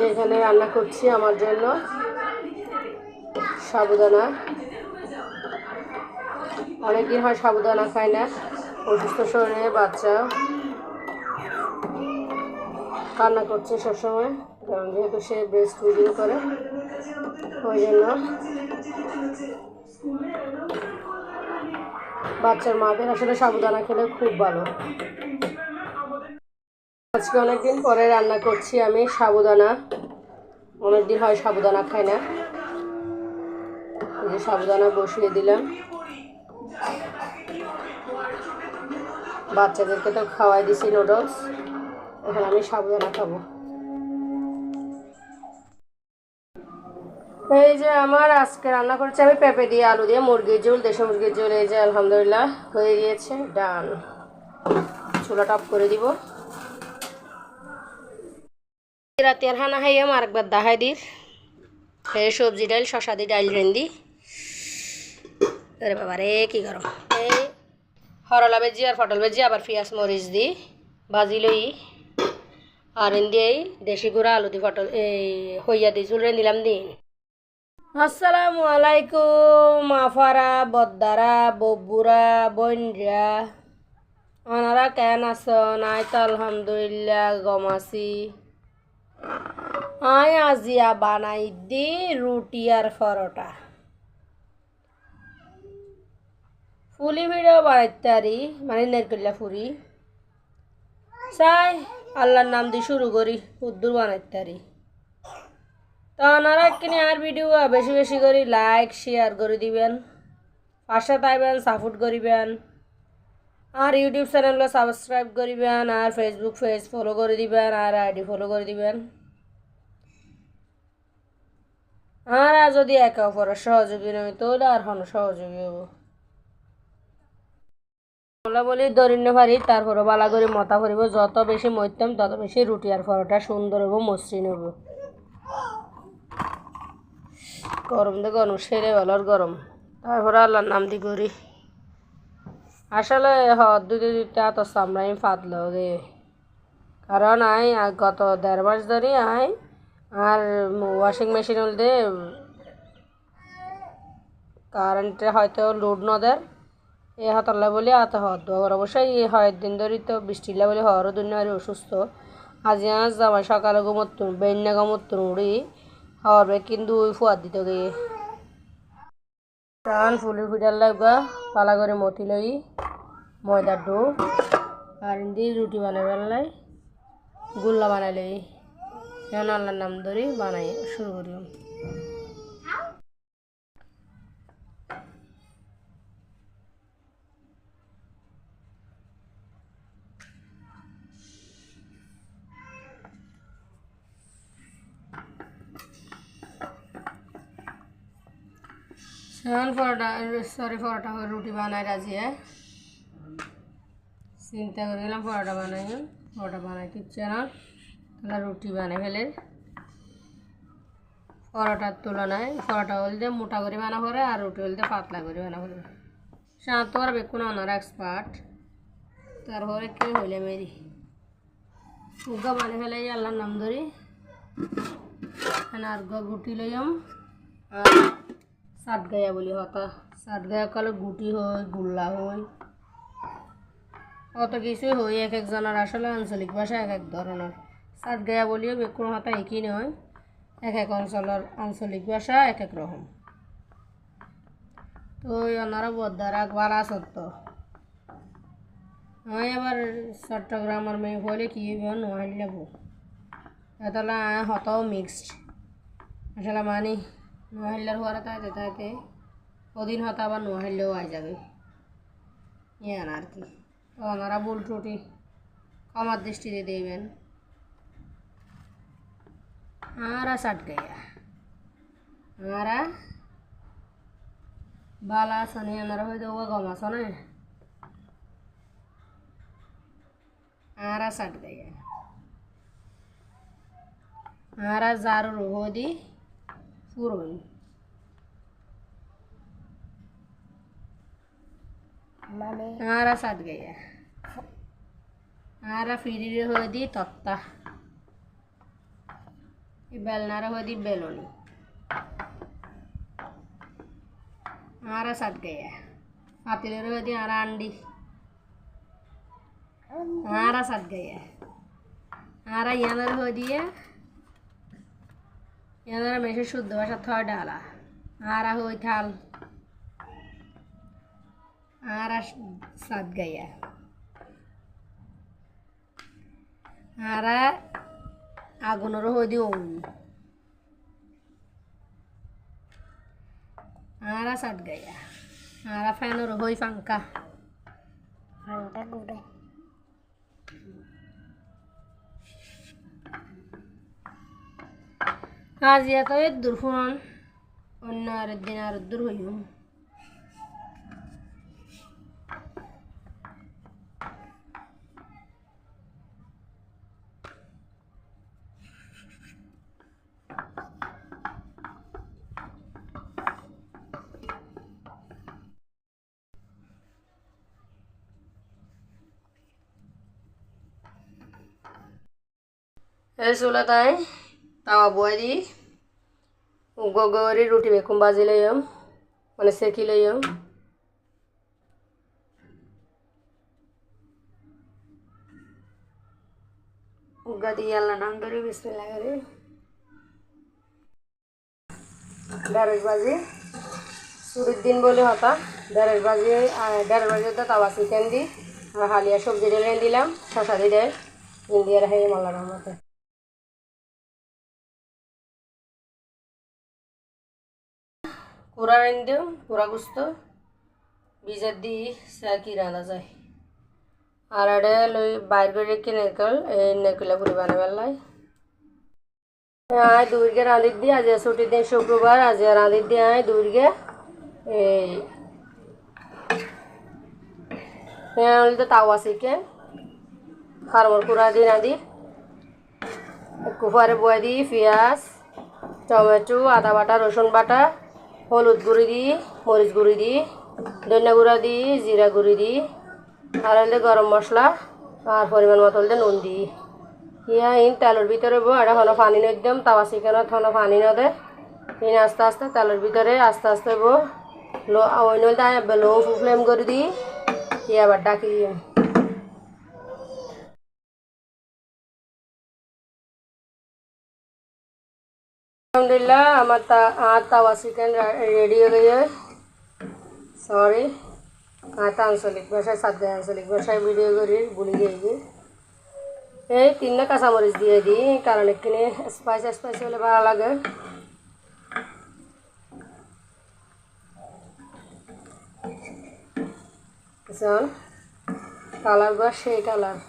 এখানে রান্না করছি আমার জন্য সাবুদানা। অনেকদিন হয় সাবুদানা খাই না, অসুস্থ শরীরে বাচ্চা কান্না করছে সবসময়, কারণ যেহেতু সে ব্রেস্ট ফিডিং করে, ওই জন্য বাচ্চার মাদের আসলে সাবুদানা খেলে খুব ভালো। আজকে অনেকদিন পরে রান্না করছি আমি সাবুদানা। অনেকদিন হয় সাবুদানা খাই না। এই যে সাবুদানা বসিয়ে দিলাম, বাচ্চাদেরকে তো খাওয়াই দিছি নুডলস, এখন আমি সাবুদানা খাবো। এই যে আমার আজকে রান্না করছি আমি পেঁপে দিয়ে আলু দিয়ে মুরগির ঝোল, দেশি মুরগির ঝোল। এই যে আলহামদুলিল্লাহ হয়ে গিয়েছে, ডান। চুলাটা অফ করে দিব। রাতে আর হানা খাইয়াম আরেকবার দাহাই দির সবজি ডাইল শশা দি ডাইল রেন্দি। আরে বাবা রে কি গরম। এই হরলা বেজি আর পটল বেজি আবার পেঁয়াজ মরিচ দি ভাজি লই, আর এন্দি এই দেশি গুঁড়া আলু দি পটল এই হইয়া দি ঝুল রেন্দিলাম দিন। আসসালামু আলাইকুম মাফারা, বদ্দারা, বব্বুরা, বইনরা, ওনারা কেন আছেন? আয় তো আলহামদুলিল্লাহ গম আছি। আয় আজিয়া বানাই দি রুটি আর পরোটা। ফুলি ভিডিও বানাইতে পারি, মানে নেরকল্লা ফুরি চাই আল্লাহর নাম দিয়ে শুরু করি, উদ্দুর বানাইতে পারি। তো ওনারা কিনে আর ভিডিও বেশি বেশি করে লাইক শেয়ার করে দিবেন, পাশে থাকবেন, সাপোর্ট করিবেন, আর ইউটিউব চ্যানেলও সাবস্ক্রাইব করিবেন, আর ফেসবুক পেজ ফলো করে দিবেন, আর আইডি ফলো করে দিবেন। আর যদি একে অপরের সহযোগী নই তাহলে আর হন সহযোগী হব। আমরা বলি দরিন্য ভারি, তারপরে বালা করে মতা ভরিব, যত বেশি মরতাম তত বেশি রুটি আর পরোটা সুন্দর হবো, মসৃণ হবো। গরম দে গরম সেরে ভালোর গরম, তারপরে আল্লাহর নাম দি করি। আসলে দুধে দিতে এত চামড়াই ফাতলো রে, কারণ আই গত 1.5 মাস ধরে আই আর ওয়াশিং মেশিন হলদে কারেন্টে হয়তো লোড নদের এ হতল্লা বলে এত হত অবশ্যই হয় দিন ধরে তো বৃষ্টিলা বলে হওয়ারও দুনিয়ার অসুস্থ। আজি আজ জামাই সকালে ঘুমোতুন বেন্যা ঘুমোতুন উড়ি হওয়ার কিন্তু ওই ফুয়ার দিতে গিয়ে টান ফুলের ফিটার লাগা পালা করে মতি লই ময়দার ডো আর দিয়ে রুটি বানাবার লাই গোল্লা বানাই লই। এখন আল্লাহর নাম ধরি বানাই শুরু করি। এখন পরোটা রুটি বানাই রাজি চিন্তা করে গেলাম পরোটা বানাই, পরোটা বানাই কিচ্ছে না তাহলে রুটি বানাই ফেলে। পরোটার তুলনায় পরোটা হলতে মোটা করে বানা করে আর রুটি হলতে পাতলা করে বানা করে সাত আর বেকুন আনার এক্সপার্ট। তারপরে কে হইলে মেরি উগা বানিয়ে ফেলে আল্লাহর নাম ধরি আর গুটি লইম আর সাত গায়া বলি হতা সাত গায়া কালে গুটি হয় গুল্লা হয় অত কিছুই হয়, এক একজনের আসলে আঞ্চলিক ভাষা এক এক ধরনের। সাত গায়া বলিও বেকুন হতা একই নয়, এক এক অঞ্চলের আঞ্চলিক ভাষা এক এক রকম। তো ওনারা বদ্দারা ভালো সত্য আমি আবার চট্টগ্রামের মেয়ে বলে কি নোয়াইল নেবো তাহলে হতাও মিক্সড আসলে মানি নোয়াইলার হওয়ার তাইতে তাইতে ওদিন হয়তো আবার নোয়াইলেও আই যাবে ইয়ান আর কি। তো ওনারা ভুল ত্রুটি ক্ষমার দৃষ্টিতে দেবেন। आरा सट गया आरा बाला सने अनरा हो तो गमा सने आरा सट गया आरा जारू हो दी पुरोन आरा साथ गया आरा फिरी हो दी तत्ता बेलनारा हो दी बेलोनी आरा साथ गया पातीले हो दी आरा अंडी आरा साथ गया आरा यानर हो दिया यानर में से शुद्ध भाषा थोड़ा डाला आरा हो थाल आरा साथ गया आरा आगुनर हो दी ओम आरा साथ गया आरा फैनर हो पंखा पंखा गुड़े आज या तो दूर फोन अन्य दिन और दूर हुई हूँ ऐसे बोला था तावा बुआ दी गोगोरी रोटी बेकुम बाजी ले हम मैंने सेकी ले हम उगा दिया अल्लाह नाम करी बिस्मिल्लाह करी डायरेक्ट बाजी सूरज दिन बोले होता डायरेक्ट बाजी होता तावा चिकेन दी और हालिया सब्जी ले दिलाम शशा दी दे इंडिया रहे मल्ला रहमते पूरा रेंग दो पूरा गुस्त बीजर दी साकी राना जाए और अड़े लोई बाहर को रेख के नेकला पूरी बने वाला है आए दूर के रांधित दी आज छुट्टी दिन शुक्रवार आज रांधित दी आए दूर के तो तावा चिकेन फार्मर पूरा दी रांधी कुफारे बुआ दी पियाज टमेटो आदा बाटा रसुन बाटा हलुद गुड़ी दी मरीच गुड़ी दी धनिया गुड़ा दी जीरा गुड़ी दी और गरम मसला और परिमाण मत नुन दी या इन तेलर भीतर बो पानी एकदम तावा चिकेन पानी न दे इन आस्ते आस्ते तेलर भीतर आस्ते आस्ते बो लो फ्लेम कर दी या डाकी अल्हम्दुलिल्लाह हमारा तावा चिकेन रेडी हो गई है सॉरी आता आंचलिक भाषा साथ गए आंचलिक भाषा वीडियो करी भूली गई ये तीन काँचा मरीच दिए दी कारण एक स्पाइस स्पाइस हले भालो लागे कालार गो से कालार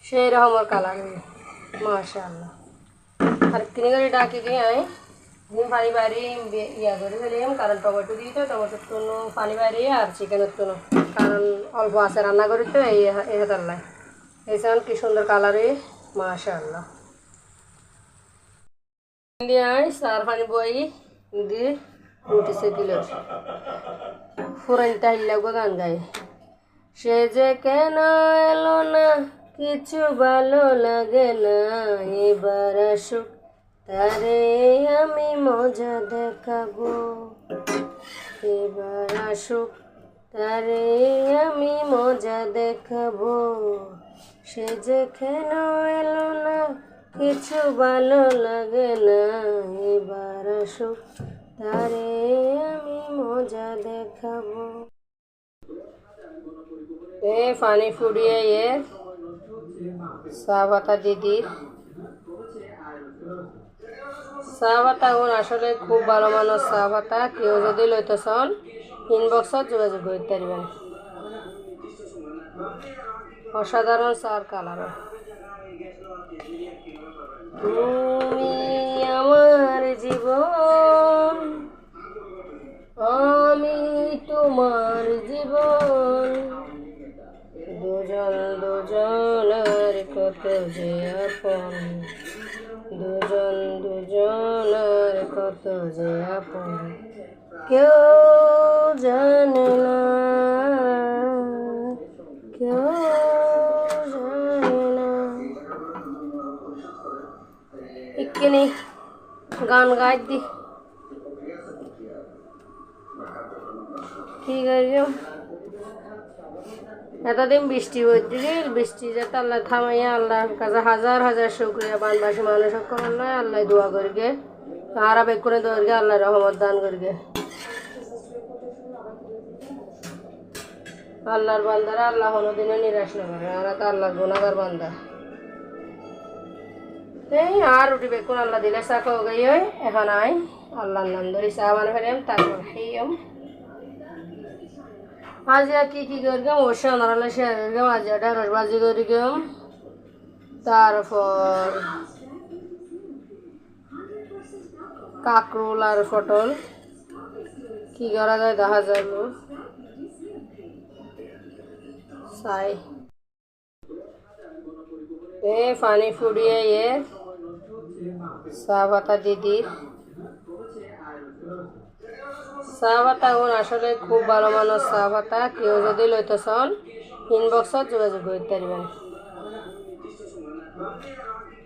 से रकम कालार माशाल्लाह और तीन गाड़ी डाकी गए आए दिन पानी बारी इया करे फेलिम कारण टमेटो दी तो टमेटो तुनो पानी बारी और चिकेन तुनो कारण अल्प आसे रान्ना करी तो ये तल्ला ऐसा कि सुंदर कालार माशाल्लाह दिए सार पानी बोई दी रोटी से दिल फुरानटा हिल्ला गान गाए से जे केन एलो ना किछु भालो लागे ना एबार आसुक तारे आमी मजा देखाबो एबार आसुक तारे आमी मजा देखाबो से जे केन एलो ना किछु भालो लागे ना एबार आसुक तारे आमी मजा देखाबो पानी फुड़िए ये साहबाता दीदी साहबाता गुण आसले खूब भालो मानुष साहबाता केउ जदि लइते चान इनबक्सत जोगाजोग करते पारबेन असाधारण सार कालार तुमी आमार जीवन आमी तुम्हार जीवन দুজন দুজনের কত যে আপন দুজন দুজনের কত যে আপন কেউ জানে না এখানে গান গাই দি কি গাইছো এতদিন বৃষ্টি হয়েছিল বৃষ্টি যাতে আল্লাহ থামাইয়া আল্লাহর কাছে হাজার হাজার শুকরিয়া বানবাসী মানুষ সকল আল্লাহ আল্লাহ দোয়া করিগে আর বেকুনে দোয়া করিগে আল্লাহ রহমত দান করিগে আল্লাহর বান্দারা আল্লাহ কোনোদিনও নিরাশ না করে আর তো আল্লাহর গুনাহগার বান্দা এই আর উঠি বেকুন আল্লাহ দিলে চা খাও গই এখন আই আল্লাহর নাম ধরি চা মানে ফেরাম তারপর খাইয়াম আজ কি করগাম অবশ্যই আনারালে শেয়ার করগাম আজ ঢেঁড়স ভাজি করিগাম তারপর কাঁকরোল আর পটল কি করা যায় দেখা যাইব চাই পানি ফুটিয়ে চা পাতা দিদির চা পাতা আসলে খুব ভালো মানুষ চা পাতা কেউ যদি লইতে চান ইনবক্সত যোগাযোগ করতে পারবেন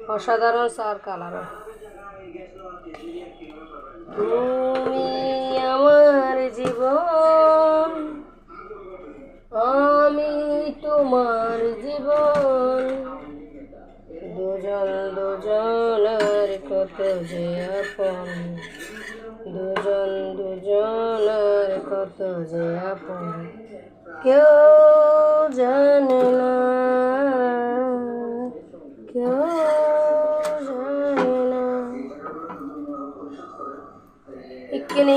অসাধারণ চার কালার তুমি আমার জীবন আমি তোমার জীবন দুজন দুজনের কত যে আপন দুজন দুজনের কত যে আপন কেউ জানে না কেউ জানে না এখানে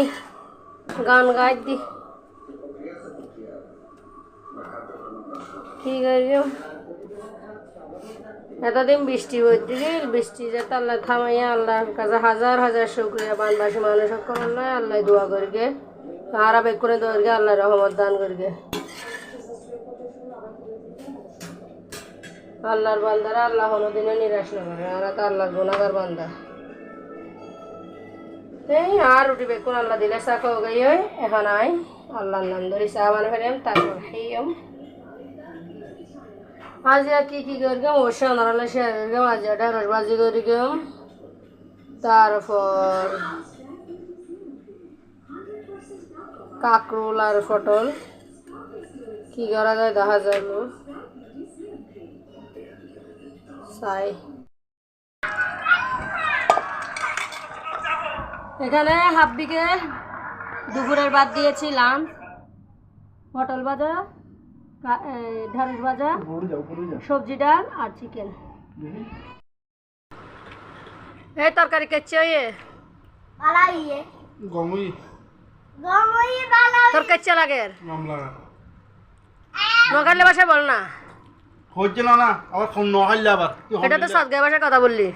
গান গাই দি কি গাইছো এতদিন বৃষ্টি হয়েছিল বৃষ্টি যাতে আল্লাহ থামাইয়া আল্লাহর কাছে হাজার হাজার শুকরিয়া বানবাসী মানুষ সকল আল্লাহ আল্লাহ দোয়া করিগে আর বেকুনে দোয়া করিগে আল্লাহ রহমত দান করিগে আল্লাহর বান্দারা আল্লাহ কোনোদিনও নিরাশ না করে আর তো আল্লাহর গুনাহগার বান্দা এই আর উঠি বেকুন আল্লাহ দিলে চা খাও গই এখন আই আল্লাহর নাম ধরি চা মানে ফেরাম তারপর খাইয়াম আজ কি করগাম অবশ্যই আনারালে শেয়ার করগাম আজ ঢেঁড়স ভাজি করিগাম তারপর কাঁকরোল আর পটল কি করা যায় দেখা যাইব চাই এখানে হাফ বিঘে দুপুরের ভাত দিয়েছিলাম পটল ভাজা ঢেঁড়স ভাজা সবজি ডাল আর চিকেন এই তরকারি কেচে তোর কেচে লাগে নখাইলে বাসায় বল না হচ্ছে না না আবার ফোন নখাইলে আবার এটা তো সাত গায়ে ভাষায় কথা বললি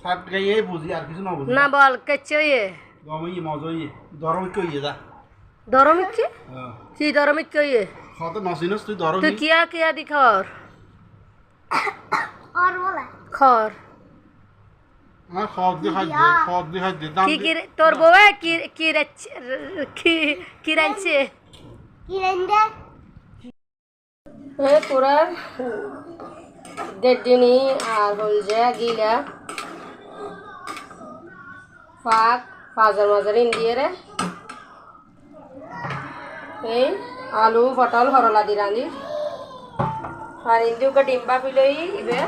সাত গাইয়ে বুঝি আর কিছু না বুঝি না বল কেচে গমই মজই দরম কইয়ে যা দরমিক কি দরমিক কইয়ে কত নসিনস তুই দরম তুই কিয়া কিয়া দি খর और बोला খর হ্যাঁ খদ দেখাই দে দাম কি তোর বউয়ে কি কি কি রাঁধছে की रेंगे এ পুরা দেড়দিনি আর হল যে গিলা ফাঁক ফাজার মাজার ইন্দিয়ে রে এই আলু পটল হরলা দি রাঁধি আর ইন্দিউকে ডিম্বা ফিলই ইবে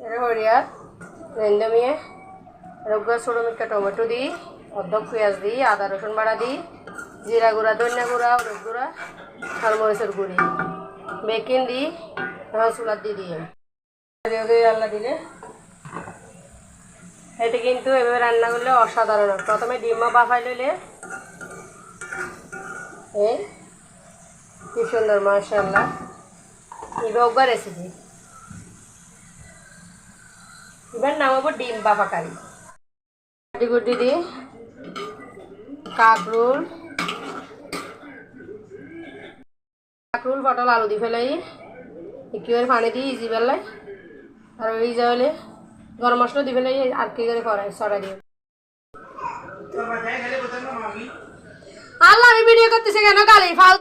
এরে হরিয়ার রেন্দমিয়ে রোগা ছোটো মিটকা টমেটো দিই অর্ধেক পেঁয়াজ দিই আদা রসুন বাড়া দিই জিরা গুঁড়া ধনিয়া গুঁড়া হলুদ গুঁড়া আর মরিচের গুঁড়ি বেকিং দিই এখন চুলার দিয়ে আল্লাহ দিলে এটা কিন্তু এভাবে রান্না করলে অসাধারণ প্রথমে ডিমা বাফাই লইলে এই কি সুন্দর মাশাআল্লাহ এবার ওগা রেসিপি এবার নাম হবো ডিম বাফা কারি গুটি দি কাঁকরোল পটল আলু দি ফেলাই একটু পানি দিই ইজি বেলায় আর ওই যাওয়ালে গরম মশলা দি ফেলাই আর কি করে করাই সরা দিয়ে আল্লাহ আমি ভিডিও করতেছে কেন গালি ফাল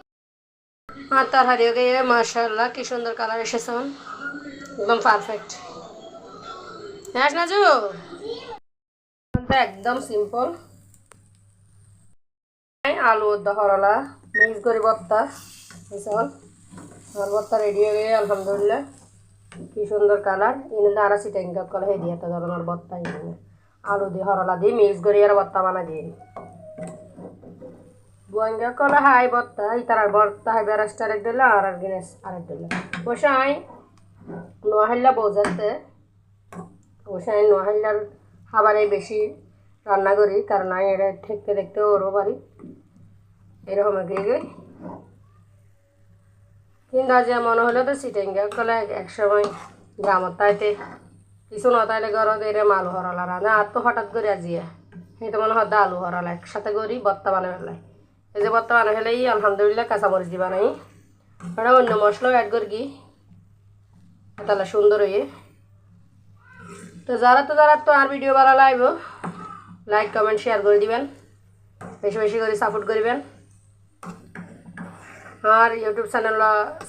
আর তার হারিয়ে গিয়ে মাশাআল্লাহ কি সুন্দর কালার এসেছে একদম পারফেক্ট হ্যাঁ নাজু একদম সিম্পল আলু দহরলা মিক্স করে ভর্তা মিশন আমার ভর্তা রেডি হয়ে গিয়ে আলহামদুলিল্লাহ কি সুন্দর কালার এনে আরা সিটেঙ্গা কল হয়ে দিয়ে তো ধরনের ভর্তা এখানে আলু দিয়ে হরলা দিয়ে মিক্স করে আর ভর্তা বানা দিয়ে বুয়াঙ্গা কলা হাই ভর্তা ইতার ভর্তা হাই বেরাস্ট আরেক দিলে আর গিনেস আরেক দিলে বসাই নোয়াহাল্লা বোঝাতে বসাই নোয়াহাল্লার খাবারে বেশি রান্না করি কারণ আমি এটা ঠেকতে দেখতে ওরও পারি এরকম এগিয়ে কিন্তু আজ মনে হলো তো সিটেঙ্গা কলে একসময় গ্রামত তাইতে কিছু নতাইলে ঘরত এরে আলু হরলা রান্না আর তো হঠাৎ করে আজিয়া সেইটো মনে হয় আলু হরলা একসাথে করি ভর্তা বানাই ফেলাই এই যে ভর্তা বানাই ফেলাই আলহামদুলিল্লাহ কাঁচামরিচ দিবা নাই ওটা অন্য মশলাও অ্যাড করি তাহলে সুন্দর হয়ে তো যারা তো আর ভিডিও ভালো লাগবে লাইক কমেন্ট শেয়ার করে দিবেন বেশি বেশি করে সাপোর্ট করবেন আর ইউটিউব চ্যানেল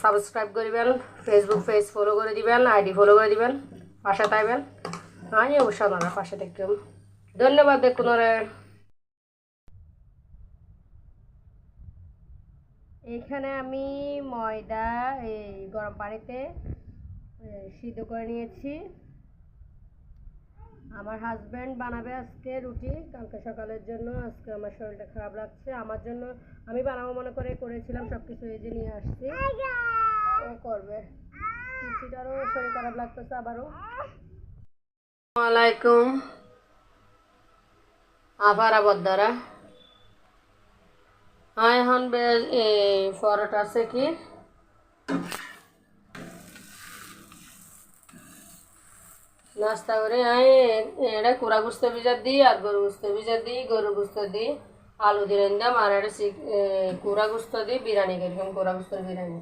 সাবস্ক্রাইব করবেন ফেসবুক পেজ ফলো করে দিবেন আইডি ফলো করে দিবেন পাশে থাকবেন আমি অবশ্যই আপনারা পাশে থাকবেন ধন্যবাদ দেখুন এখানে আমি ময়দা এই গরম পানিতে সিদ্ধ করে নিয়েছি আমার হাজব্যান্ড বানাবে আজকে রুটি কালকে সকালের জন্য আজকে আমার শরীরটা খারাপ লাগছে আমার জন্য আমি বানাবো মনে করে করেছিলাম সব কিছু এই যে নিয়ে আসছি ও করবে রুটিটারও শরীর খারাপ লাগতেছে আবারও আসসালামাইকুম আবার আবদ্দারা এখন পরোটা আছে কি নাস্তা করে এটা কুড়া গুস্ত ভিজা দিই আর গরু গুস্ত ভিজা দিই গরু গুস্ত দিই আলু দিয়ে রান্দাম আর এটা কুড়া গুস্ত দিই বিরিয়ানি করি কুড়া গুস্তর বিরিয়ানি